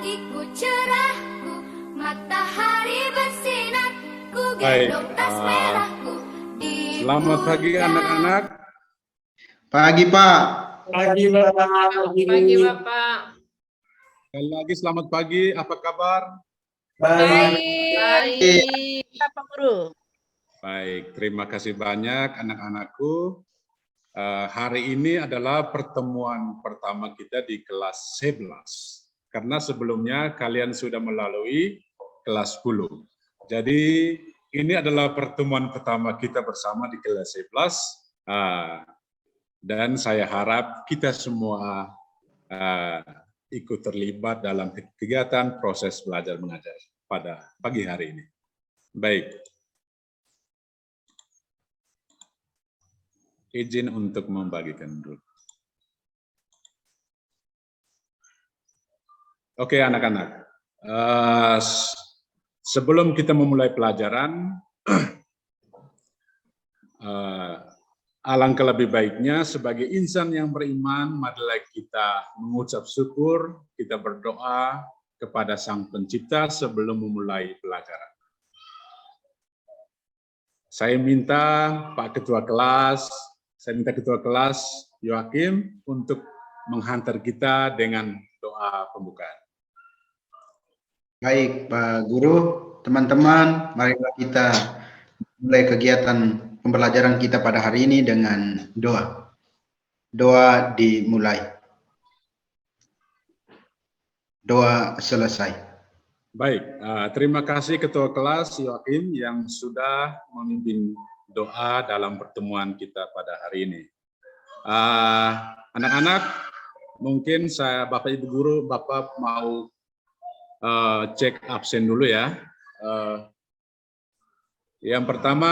pagiku cerahku, matahari bersinar, ku Baik, gendong tas merahku. selamat pagi anak-anak. Pagi, Pak. Pagi, Bapak. Pagi, Bapak. Sekali lagi selamat pagi, apa kabar? Baik. Pak Guru. Baik, terima kasih banyak anak-anakku. Hari ini adalah pertemuan pertama kita di kelas 11. Karena sebelumnya kalian sudah melalui kelas 10. Jadi ini adalah pertemuan pertama kita bersama di kelas 11. Dan saya harap kita semua ikut terlibat dalam kegiatan proses belajar mengajar pada pagi hari ini. Baik. Izin untuk membagikan dulu. Oke anak-anak, sebelum kita memulai pelajaran, alangkah lebih baiknya sebagai insan yang beriman, marilah kita mengucap syukur, kita berdoa kepada Sang Pencipta sebelum memulai pelajaran. Saya minta Ketua Kelas Yoakim untuk menghantar kita dengan doa pembukaan. Baik, Pak Guru, teman-teman, marilah kita mulai kegiatan pembelajaran kita pada hari ini dengan doa. Doa dimulai. Doa selesai. Baik, terima kasih Ketua Kelas Yoakim yang sudah memimpin doa dalam pertemuan kita pada hari ini. Anak-anak, mungkin Bapak Ibu Guru, Bapak mau cek absen dulu ya. Yang pertama,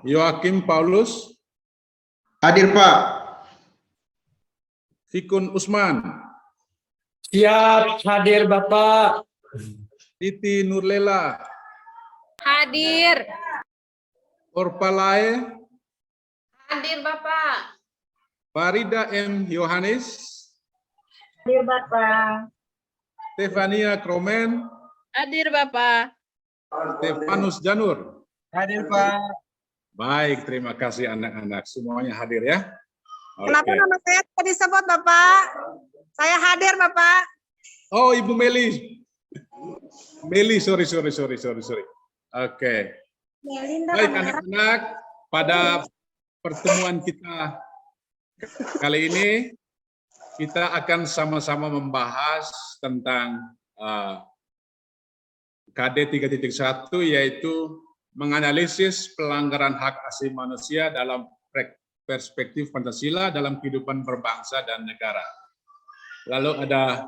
Yoakim Paulus. Hadir, Pak. Fikun Usman. Siap, hadir Bapak. Titi Nurlela. Hadir. Orpalae. Hadir, Bapak. Farida M. Yohanes. Hadir, Bapak. Stefania Kromen. Hadir, Bapak. Stefanus Janur. Hadir, Pak. Baik, terima kasih anak-anak. Semuanya hadir ya. Kenapa Oke. nama saya tidak disebut, Bapak? Saya hadir, Bapak. Oh, Ibu Meli. Meli, sorry. Oke. Melinda, Baik anak-anak, pada pertemuan kita kali ini kita akan sama-sama membahas tentang KD 3.1 yaitu menganalisis pelanggaran hak asasi manusia dalam perspektif Pancasila dalam kehidupan berbangsa dan negara. Lalu ada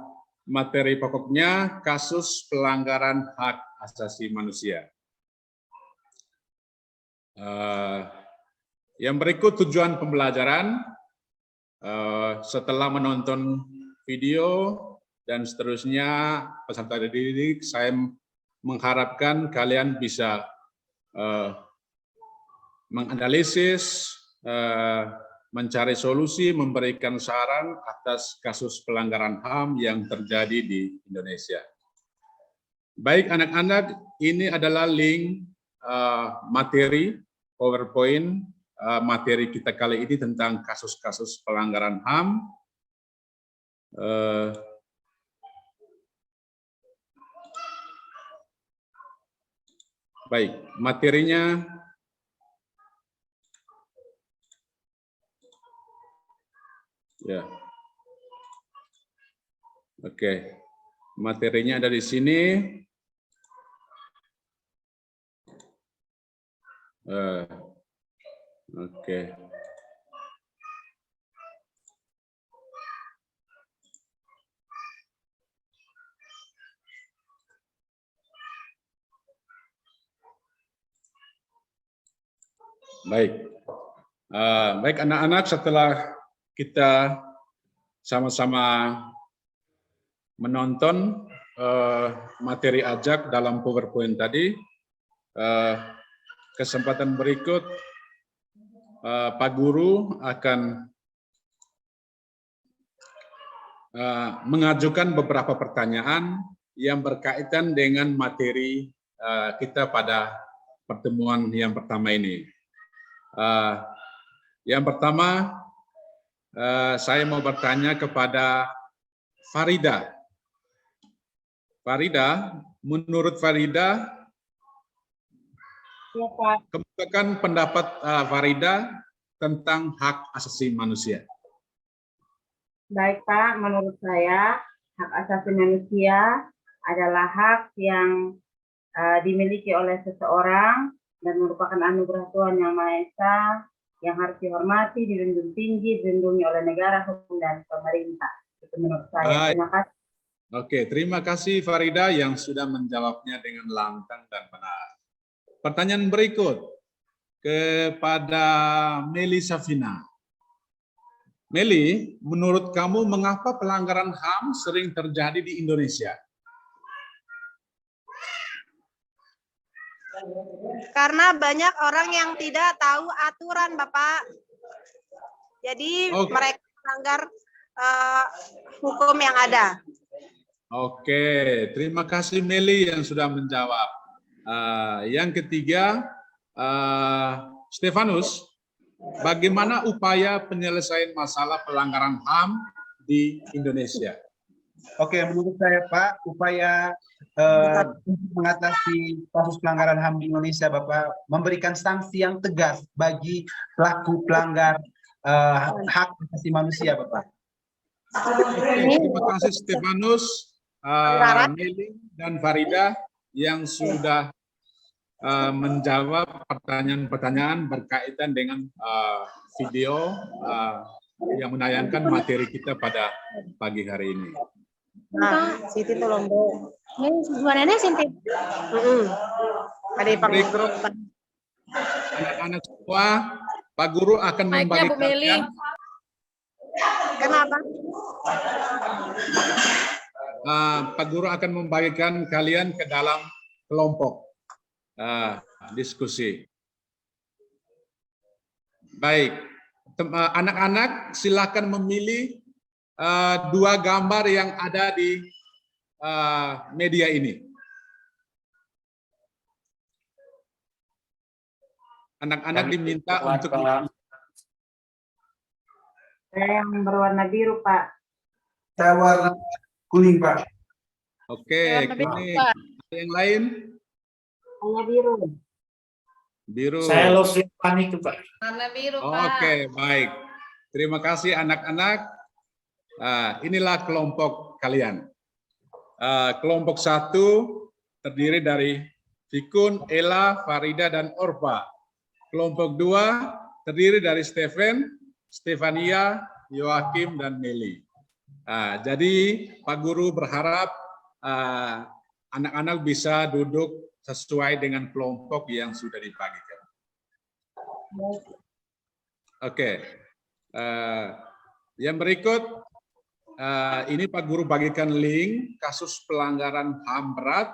materi pokoknya kasus pelanggaran hak asasi manusia. Yang berikut tujuan pembelajaran, setelah menonton video dan seterusnya peserta didik, saya mengharapkan kalian bisa menganalisis, mencari solusi, memberikan saran atas kasus pelanggaran HAM yang terjadi di Indonesia. Baik anak-anak, ini adalah link materi PowerPoint materi kita kali ini tentang kasus-kasus pelanggaran HAM. Baik, materinya ya. Oke. Materinya ada di sini. Oke. Baik. Baik anak-anak, setelah kita sama-sama menonton materi ajak dalam PowerPoint tadi, kesempatan berikut Pak Guru akan mengajukan beberapa pertanyaan yang berkaitan dengan materi kita pada pertemuan yang pertama ini. Yang pertama, saya mau bertanya kepada Farida. Farida, menurut Farida, Ya, Pak. kemukakan pendapat Farida tentang hak asasi manusia. Baik Pak, menurut saya hak asasi manusia adalah hak yang dimiliki oleh seseorang dan merupakan anugerah Tuhan Yang Maha Esa yang harus dihormati, dilindungi tinggi, dilindungi oleh negara, hukum, dan pemerintah. Itu menurut saya. Terima kasih. Oke, terima kasih Farida yang sudah menjawabnya dengan lantang dan benar. Pertanyaan berikut kepada Meli Safina. Meli, menurut kamu mengapa pelanggaran HAM sering terjadi di Indonesia? Karena banyak orang yang tidak tahu aturan, Bapak. Jadi mereka melanggar hukum yang ada. Oke, terima kasih Meli yang sudah menjawab. Yang ketiga, Stefanus, bagaimana upaya penyelesaian masalah pelanggaran HAM di Indonesia? Oke, menurut saya Pak, upaya untuk mengatasi kasus pelanggaran HAM di Indonesia, Bapak, memberikan sanksi yang tegas bagi pelaku pelanggar hak asasi manusia, Bapak. Oke, terima kasih Stefanus, Meli, dan Farida yang sudah menjawab pertanyaan-pertanyaan berkaitan dengan video yang menayangkan materi kita pada pagi hari ini. Nah, Siti Tolombo. Ini sebenarnya Siti. Ada di grup. Anak-anak semua, Pak Guru akan Mic-nya Bu Meli. membagikan. Kenapa? Pak Guru akan membagikan kalian ke dalam kelompok diskusi. Baik, anak-anak silakan memilih dua gambar yang ada di media ini. Anak-anak diminta untuk Saya yang berwarna biru Pak. Saya warna kuning, Pak. Oke, Warna biru, kuning. Pak. Yang lain? Saya biru. Biru. Saya Lofri Panik, Pak. Warna biru, Pak. Oke, baik. Terima kasih anak-anak. Inilah kelompok kalian. Kelompok 1 terdiri dari Fikun, Ella, Farida, dan Orpa. Kelompok 2 terdiri dari Stefania, Yoakim, dan Meli. Jadi Pak Guru berharap anak-anak bisa duduk sesuai dengan kelompok yang sudah dibagikan. Oke. Yang berikut, ini Pak Guru bagikan link kasus pelanggaran HAM berat,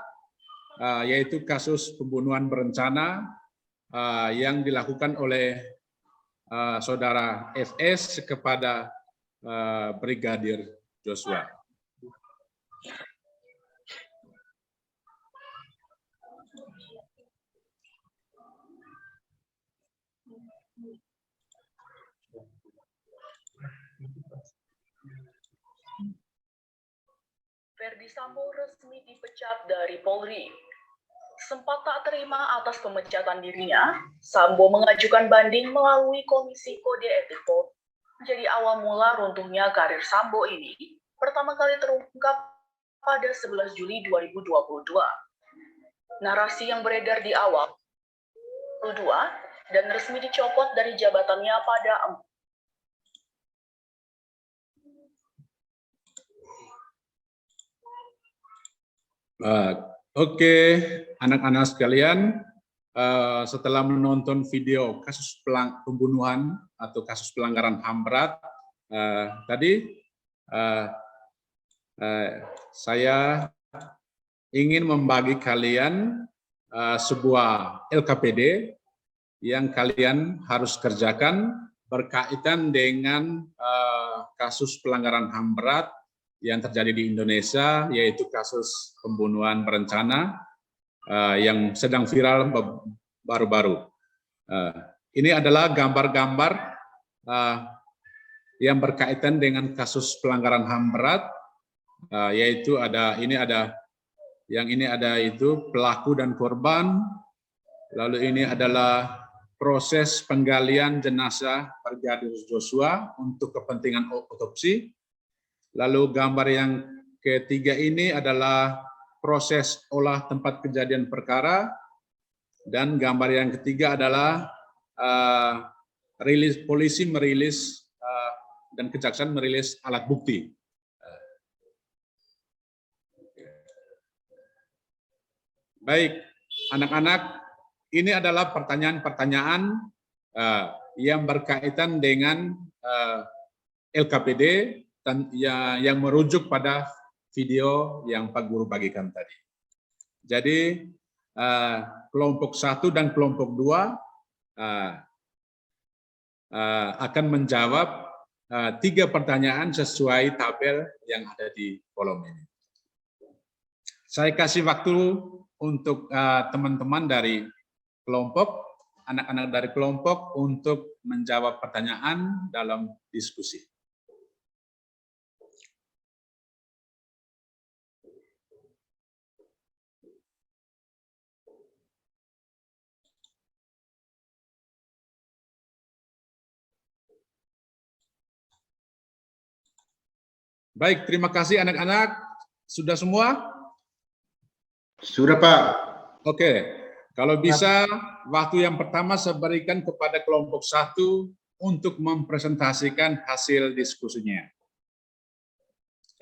yaitu kasus pembunuhan berencana yang dilakukan oleh Saudara FS kepada Brigadir Joshua. Verdi Sambo resmi dipecat dari Polri. Sempat tak terima atas pemecatan dirinya, Sambo mengajukan banding melalui Komisi Kode Etik Polri. Jadi awal mula runtuhnya karir Sambo ini pertama kali terungkap pada 11 Juli 2022. Narasi yang beredar di awal 22 dan resmi dicopot dari jabatannya pada Oke, anak-anak sekalian, setelah menonton video kasus pembunuhan atau kasus pelanggaran HAM berat tadi, saya ingin membagi kalian sebuah LKPD yang kalian harus kerjakan berkaitan dengan kasus pelanggaran HAM berat yang terjadi di Indonesia, yaitu kasus pembunuhan berencana yang sedang viral baru-baru. Ini adalah gambar-gambar yang berkaitan dengan kasus pelanggaran HAM berat, yaitu yang ini ada itu pelaku dan korban, lalu ini adalah proses penggalian jenazah Brigadir Joshua untuk kepentingan otopsi. Lalu gambar yang ketiga ini adalah proses olah tempat kejadian perkara, dan gambar yang ketiga adalah polisi merilis dan kejaksaan merilis alat bukti. Baik, anak-anak, ini adalah pertanyaan-pertanyaan yang berkaitan dengan LKPD dan yang merujuk pada video yang Pak Guru bagikan tadi. Jadi kelompok 1 dan kelompok 2 akan menjawab 3 pertanyaan sesuai tabel yang ada di kolom ini. Saya kasih waktu untuk teman-teman dari kelompok, anak-anak dari kelompok untuk menjawab pertanyaan dalam diskusi. Baik, terima kasih anak-anak. Sudah semua? Sudah, Pak. Oke, kalau bisa waktu yang pertama saya berikan kepada kelompok 1 untuk mempresentasikan hasil diskusinya.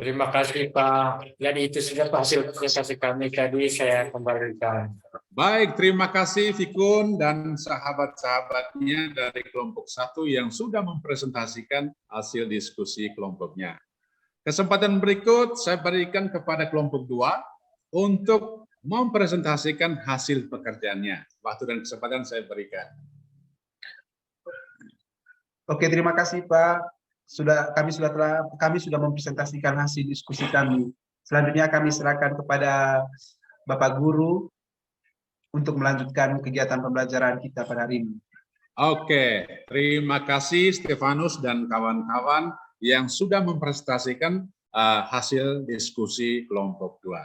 Terima kasih Pak. Jadi itu sudah hasil presentasi kami tadi, saya kembalikan. Baik, terima kasih Fikun dan sahabat-sahabatnya dari kelompok 1 yang sudah mempresentasikan hasil diskusi kelompoknya. Kesempatan berikut saya berikan kepada kelompok 2 untuk mempresentasikan hasil pekerjaannya. Waktu dan kesempatan saya berikan. Oke, terima kasih Pak. Kami sudah mempresentasikan hasil diskusi kami. Selanjutnya kami serahkan kepada Bapak Guru untuk melanjutkan kegiatan pembelajaran kita pada hari ini. Oke, terima kasih Stefanus dan kawan-kawan yang sudah mempresentasikan hasil diskusi kelompok 2.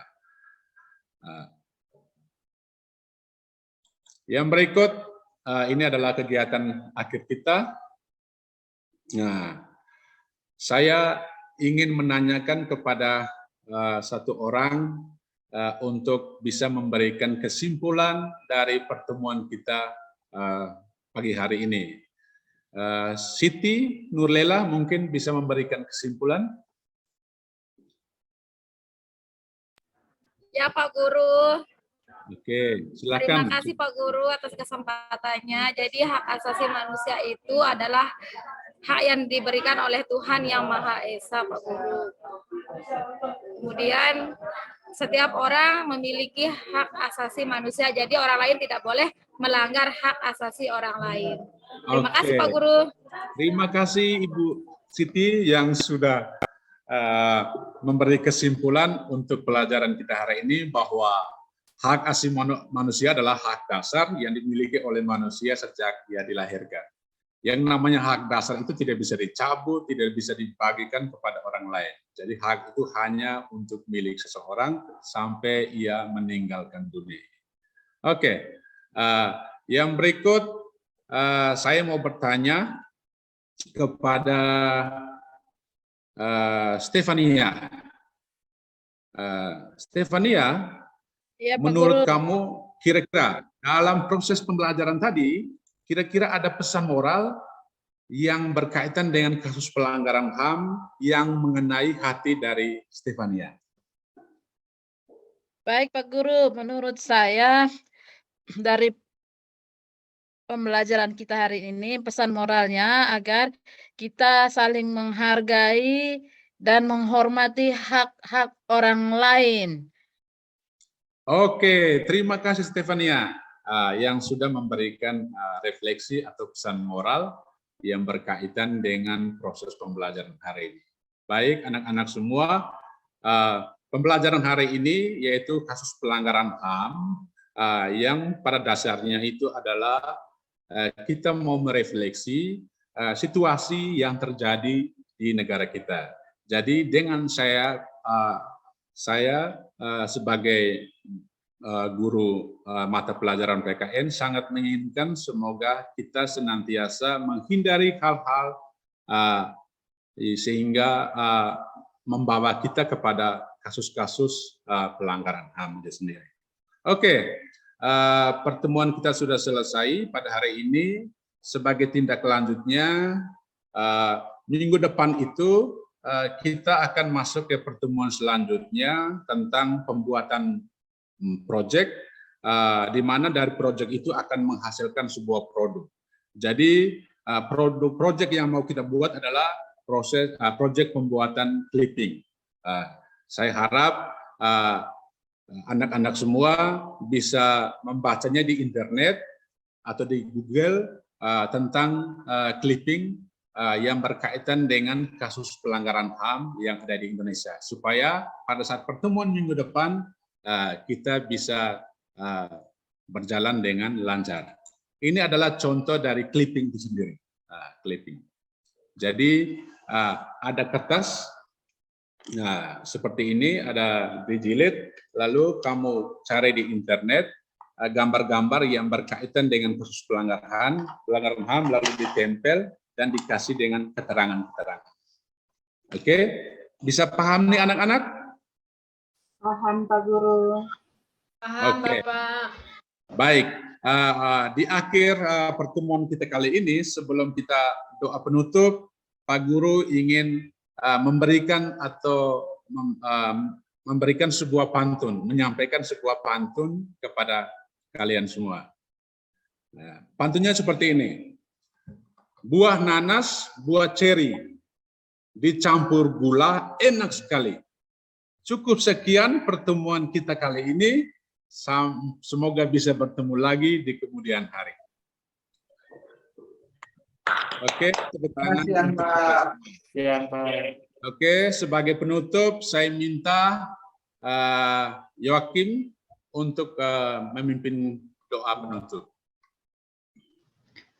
Yang berikut, ini adalah kegiatan akhir kita. Nah, saya ingin menanyakan kepada satu orang untuk bisa memberikan kesimpulan dari pertemuan kita pagi hari ini. Siti Nurlela mungkin bisa memberikan kesimpulan. Ya Pak Guru. Oke, silakan. Terima kasih Pak Guru atas kesempatannya. Jadi hak asasi manusia itu adalah hak yang diberikan oleh Tuhan Yang Maha Esa, Pak Guru. Kemudian setiap orang memiliki hak asasi manusia, jadi orang lain tidak boleh melanggar hak asasi orang lain. Terima kasih Pak Guru. Terima kasih Ibu Siti yang sudah memberi kesimpulan untuk pelajaran kita hari ini bahwa hak asasi manusia adalah hak dasar yang dimiliki oleh manusia sejak dia dilahirkan. Yang namanya hak dasar itu tidak bisa dicabut, tidak bisa dibagikan kepada orang lain. Jadi hak itu hanya untuk milik seseorang sampai ia meninggalkan dunia. Oke, yang berikut saya mau bertanya kepada Stefania. Stefania, Ya, Pak menurut Guru. kamu kira-kira dalam proses pembelajaran tadi, kira-kira ada pesan moral yang berkaitan dengan kasus pelanggaran HAM yang mengenai hati dari Stefania? Baik Pak Guru, menurut saya dari pembelajaran kita hari ini pesan moralnya agar kita saling menghargai dan menghormati hak-hak orang lain. Oke, terima kasih Stefania yang sudah memberikan refleksi atau pesan moral yang berkaitan dengan proses pembelajaran hari ini. Baik, anak-anak semua, pembelajaran hari ini yaitu kasus pelanggaran HAM yang pada dasarnya itu adalah kita mau merefleksi situasi yang terjadi di negara kita. Jadi dengan saya sebagai guru mata pelajaran PKN sangat menginginkan semoga kita senantiasa menghindari hal-hal sehingga membawa kita kepada kasus-kasus pelanggaran HAM itu sendiri. Oke, pertemuan kita sudah selesai pada hari ini. Sebagai tindak lanjutnya, minggu depan itu kita akan masuk ke pertemuan selanjutnya tentang pembuatan proyek, di mana dari proyek itu akan menghasilkan sebuah produk. Jadi proyek yang mau kita buat adalah proyek pembuatan clipping. Saya harap anak-anak semua bisa membacanya di internet atau di Google tentang clipping yang berkaitan dengan kasus pelanggaran HAM yang ada di Indonesia, supaya pada saat pertemuan minggu depan kita bisa berjalan dengan lancar. Ini adalah contoh dari clipping itu sendiri. Clipping. Jadi ada kertas, seperti ini, ada dijilid, lalu kamu cari di internet gambar-gambar yang berkaitan dengan kasus pelanggaran HAM, lalu ditempel dan dikasih dengan keterangan-keterangan. Oke, bisa paham nih anak-anak? Paham Pak Guru. Paham, Oke. Bapak. Baik, di akhir pertemuan kita kali ini, sebelum kita doa penutup, Pak Guru ingin memberikan atau memberikan sebuah pantun, menyampaikan sebuah pantun kepada kalian semua. Pantunnya seperti ini. Buah nanas, buah ceri, dicampur gula, enak sekali. Cukup sekian pertemuan kita kali ini. Semoga bisa bertemu lagi di kemudian hari. Oke, tepuk tangan. Oke, sebagai penutup saya minta Yoakim untuk memimpin doa penutup.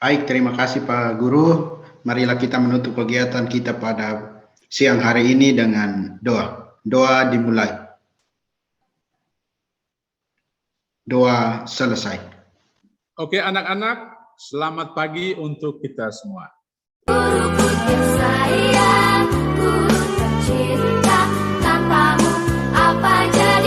Baik, terima kasih Pak Guru. Marilah kita menutup kegiatan kita pada siang hari ini dengan doa. Doa dimulai. Doa selesai. Oke, anak-anak, selamat pagi untuk kita semua. Guruku tersayang, guru tercinta, tanpamu apa jadi?